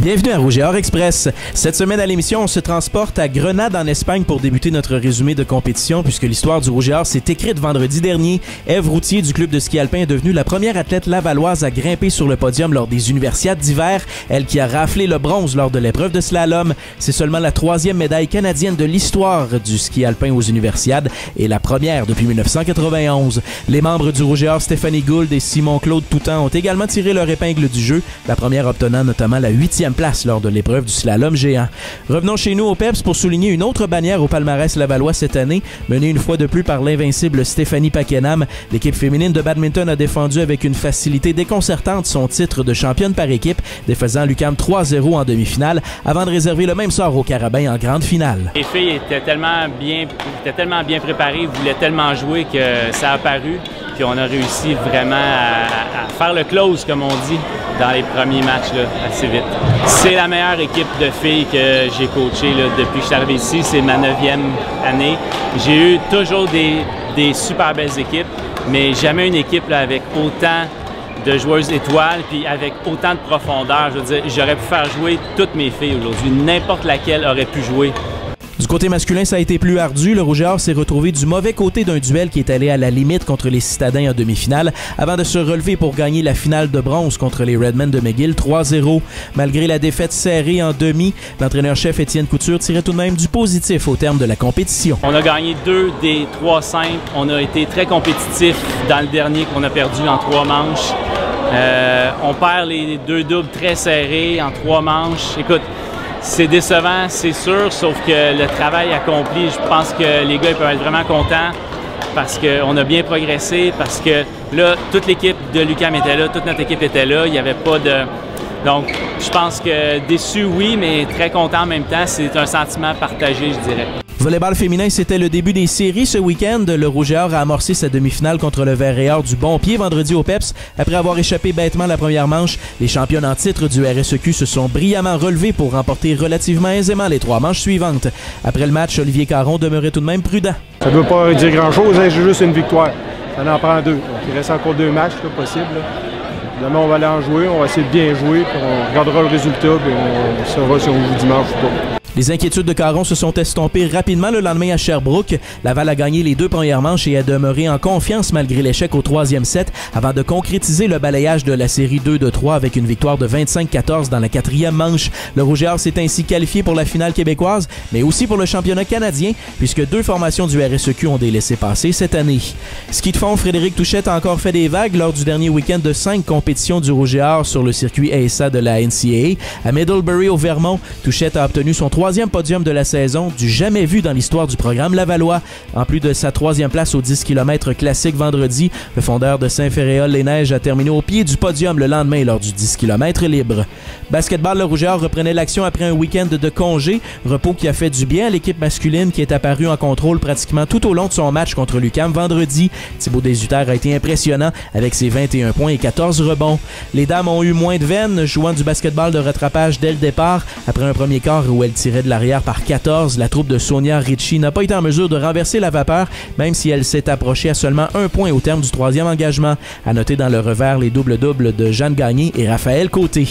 Bienvenue à Rouge et Or Express. Cette semaine à l'émission, on se transporte à Grenade en Espagne pour débuter notre résumé de compétition puisque l'histoire du Rouge et Or s'est écrite vendredi dernier. Ève Routier du club de ski alpin est devenue la première athlète lavalloise à grimper sur le podium lors des Universiades d'hiver. Elle qui a raflé le bronze lors de l'épreuve de slalom. C'est seulement la troisième médaille canadienne de l'histoire du ski alpin aux Universiades et la première depuis 1991. Les membres du Rouge et Or, Stéphanie Gould et Simon-Claude Toutan, ont également tiré leur épingle du jeu, la première obtenant notamment la 8e place lors de l'épreuve du slalom géant. Revenons chez nous au PEPS pour souligner une autre bannière au palmarès lavallois cette année, menée une fois de plus par l'invincible Stéphanie Paquenam. L'équipe féminine de badminton a défendu avec une facilité déconcertante son titre de championne par équipe, défaisant l'UQAM 3-0 en demi-finale, avant de réserver le même sort aux Carabins en grande finale. Les filles étaient tellement bien préparées, voulaient tellement jouer que ça a paru. Puis on a réussi vraiment à faire le close, comme on dit, dans les premiers matchs là, assez vite. C'est la meilleure équipe de filles que j'ai coachée là, depuis que je suis arrivé ici. C'est ma 9e année. J'ai eu toujours des super belles équipes, mais jamais une équipe là, avec autant de joueuses étoiles puis avec autant de profondeur. Je veux dire, j'aurais pu faire jouer toutes mes filles aujourd'hui. N'importe laquelle aurait pu jouer. Du côté masculin, ça a été plus ardu. Le Rouge et Or s'est retrouvé du mauvais côté d'un duel qui est allé à la limite contre les Citadins en demi-finale, avant de se relever pour gagner la finale de bronze contre les Redmen de McGill 3-0. Malgré la défaite serrée en demi, l'entraîneur-chef Étienne Couture tirait tout de même du positif au terme de la compétition. On a gagné 2 des 3 simples. On a été très compétitif dans le dernier qu'on a perdu en 3 manches. On perd les 2 doubles très serrés en 3 manches. Écoute, c'est décevant, c'est sûr, sauf que le travail accompli, je pense que les gars ils peuvent être vraiment contents parce qu'on a bien progressé, parce que là, toute l'équipe de l'UQAM était là, toute notre équipe était là, il n'y avait pas de... Donc, je pense que déçu, oui, mais très content en même temps. C'est un sentiment partagé, je dirais. Volleyball féminin, c'était le début des séries ce week-end. Le Rouge et Or a amorcé sa demi-finale contre le Vert et Or du bon pied vendredi au PEPS. Après avoir échappé bêtement la première manche, les championnes en titre du RSEQ se sont brillamment relevées pour remporter relativement aisément les 3 manches suivantes. Après le match, Olivier Caron demeurait tout de même prudent. Ça ne veut pas dire grand-chose, hein, j'ai juste une victoire. Ça en prend 2. Donc, il reste encore 2 matchs là, possibles. Là. Demain, on va aller en jouer, on va essayer de bien jouer, puis on regardera le résultat, puis on saura si on joue dimanche ou pas. Les inquiétudes de Caron se sont estompées rapidement le lendemain à Sherbrooke. Laval a gagné les 2 premières manches et a demeuré en confiance malgré l'échec au 3e set avant de concrétiser le balayage de la série 2 de 3 avec une victoire de 25-14 dans la 4e manche. Le Rouge et Or s'est ainsi qualifié pour la finale québécoise, mais aussi pour le championnat canadien puisque 2 formations du RSEQ ont des laissés-passer cette année. Ski de fond, Frédéric Touchette a encore fait des vagues lors du dernier week-end de 5 compétitions du Rouge et Or sur le circuit ASA de la NCAA. À Middlebury au Vermont, Touchette a obtenu son 3e podium de la saison, du jamais vu dans l'histoire du programme lavallois. En plus de sa 3e place au 10 km classique vendredi, le fondeur de Saint-Féréol-les-Neiges a terminé au pied du podium le lendemain lors du 10 km libre. Basketball, le Rouge et Or reprenait l'action après un week-end de congé, repos qui a fait du bien à l'équipe masculine qui est apparue en contrôle pratiquement tout au long de son match contre l'UQAM vendredi. Thibaut Desutter a été impressionnant avec ses 21 points et 14 rebonds. Les dames ont eu moins de veine, jouant du basketball de rattrapage dès le départ. Après un premier quart où elles tiraient de l'arrière par 14, la troupe de Sonia Ricci n'a pas été en mesure de renverser la vapeur, même si elle s'est approchée à seulement 1 point au terme du 3e engagement. À noter dans le revers les doubles-doubles de Jeanne Gagné et Raphaël Côté.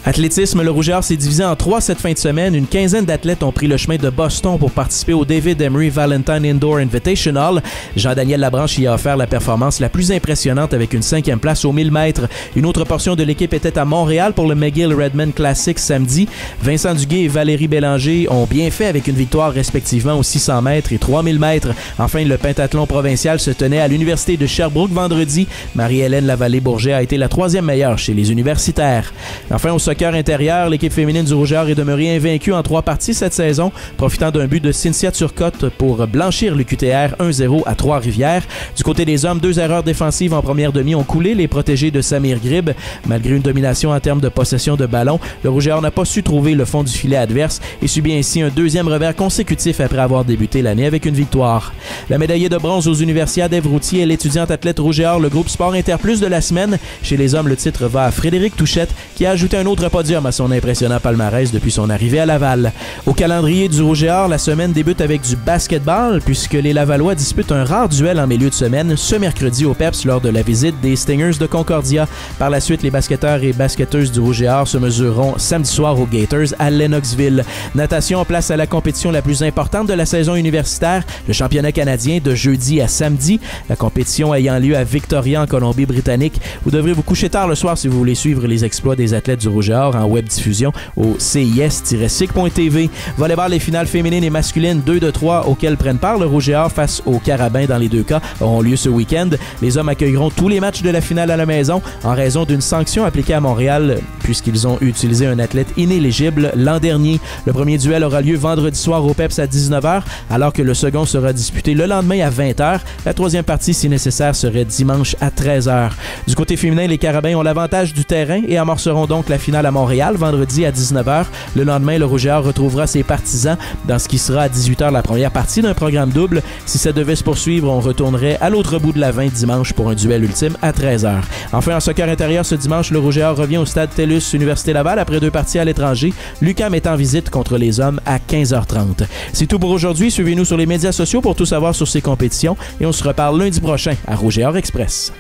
Athlétisme, le Rouge et Or s'est divisé en 3 cette fin de semaine. Une quinzaine d'athlètes ont pris le chemin de Boston pour participer au David Emery Valentine Indoor Invitational. Jean-Daniel Labranche y a offert la performance la plus impressionnante avec une 5e place aux 1000 mètres. Une autre portion de l'équipe était à Montréal pour le McGill Redmen Classic samedi. Vincent Duguay et Valérie Bélanger ont bien fait avec une victoire respectivement aux 600 mètres et 3000 mètres. Enfin, le pentathlon provincial se tenait à l'Université de Sherbrooke vendredi. Marie-Hélène Lavallée-Bourget a été la 3e meilleure chez les universitaires. Enfin, au soccer intérieur, l'équipe féminine du Rouge et Or est demeurée invaincue en 3 parties cette saison, profitant d'un but de Cynthia Turcotte pour blanchir l'UQTR 1-0 à Trois-Rivières. Du côté des hommes, 2 erreurs défensives en première demi ont coulé les protégés de Samir Grib. Malgré une domination en termes de possession de ballon, le Rouge et Or n'a pas su trouver le fond du filet adverse et subit ainsi un 2e revers consécutif après avoir débuté l'année avec une victoire. La médaillée de bronze aux Universiades, Ève Routier, est l'étudiante athlète Rouge et Or, le groupe Sport Interplus de la semaine. Chez les hommes, le titre va à Frédéric Touchette qui a ajouté un autre autre podium à son impressionnant palmarès depuis son arrivée à Laval. Au calendrier du Rouge et Or, la semaine débute avec du basketball puisque les Lavallois disputent un rare duel en milieu de semaine ce mercredi au PEPS lors de la visite des Stingers de Concordia. Par la suite, les basketteurs et basketteuses du Rouge et Or se mesureront samedi soir aux Gators à Lennoxville. Natation, place à la compétition la plus importante de la saison universitaire, le championnat canadien de jeudi à samedi. La compétition ayant lieu à Victoria en Colombie-Britannique. Vous devrez vous coucher tard le soir si vous voulez suivre les exploits des athlètes du Rouge et Or en web diffusion au CIS-SIC.tv. Volleyball, les finales féminines et masculines 2 de 3 auxquelles prennent part le Rouge et Or face aux Carabins dans les deux cas auront lieu ce week-end. Les hommes accueilleront tous les matchs de la finale à la maison en raison d'une sanction appliquée à Montréal puisqu'ils ont utilisé un athlète inéligible l'an dernier. Le premier duel aura lieu vendredi soir au PEPS à 19h alors que le second sera disputé le lendemain à 20h. La troisième partie, si nécessaire, serait dimanche à 13h. Du côté féminin, les Carabins ont l'avantage du terrain et amorceront donc la finale à Montréal vendredi à 19h. Le lendemain, le Rouge et Or retrouvera ses partisans dans ce qui sera à 18h la première partie d'un programme double. Si ça devait se poursuivre, on retournerait à l'autre bout de la 20 dimanche pour un duel ultime à 13h. Enfin, en soccer intérieur, ce dimanche, le Rouge et Or revient au stade TELUS Université Laval après 2 parties à l'étranger. l'UQAM est en visite contre les hommes à 15h30. C'est tout pour aujourd'hui. Suivez-nous sur les médias sociaux pour tout savoir sur ces compétitions et on se reparle lundi prochain à Rouge et Or Express.